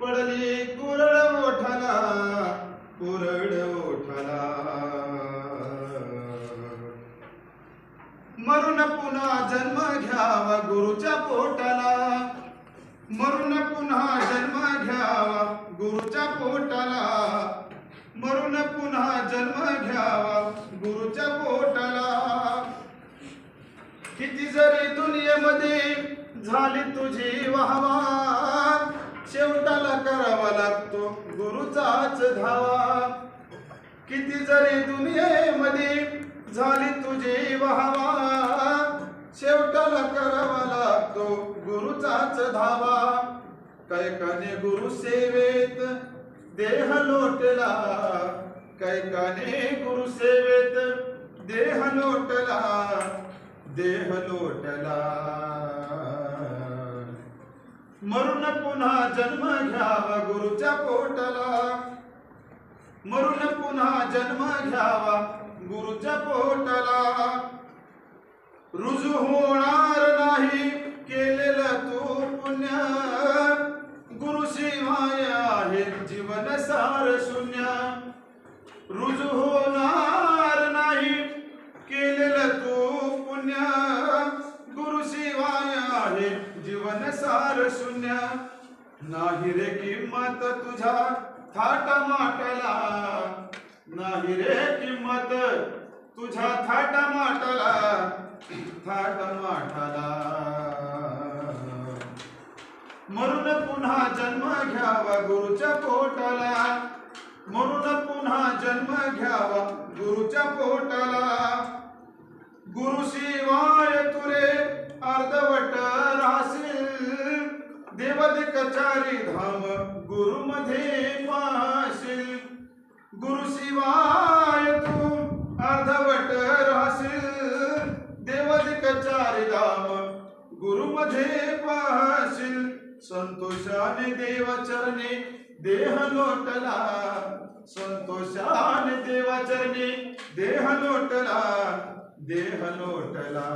पडली कुरळ ओठाला, कुरळ ओठाला. मरून पुन्हा जन्म घ्यावा गुरुच्या पोटाला, मरून पुन्हा जन्म घ्यावा गुरुच्या पोटाला, मरून पुन्हा जन्म घ्यावा गुरुच्या पोटाला. किती जरी दुनियेमध्ये झाली तुझी वाहवा, शेवटाला करावा लागतो गुरुचाच धावा. किती जरी दुनियेमध्ये झाली तुझी वाहवा, शेवटाला करावा लागतो गुरुचाच धावा. कैकाने गुरु सेवेत देह लोटला, कैकाने गुरु सेवेत देह लोटला, देह लोटला. मरून पुन्हा जन्म घ्यावा गुरुच्या पोटाला, मरून पुन्हा जन्म घ्यावा गुरुच्या पोटाला. रुजू होणार नाही केलेलं तू पुण्य, गुरुशिवाय आहे जीवन सार शून्य. रुजू होणार नाही केलेलं तू पुण्य, गुरुशिवाय आहे जीवन सार शून्य. नाही रे किंमत तुझ्या थाटामाटाला, नाही रे किंमत तुझ्या थाटामाटाला, थाटामाटाला. मरून पुन्हा जन्म घ्यावा गुरुच्या पोटाला, मरून पुन्हा जन्म घ्यावा गुरुच्या पोटाला. गुरुशिवाय तुरे अर्धवट राहशील, देवदिकचारी धाम गुरुमध्ये पाशील. गुरुशिवाय तू अर्धवट राहशील, देवदिकचारी धाम गुरुमध्ये पाशील. संतोषाने देवाचरणी देह लोटला, संतोषाने देवाचरणी देह लोटला, देह लोटला.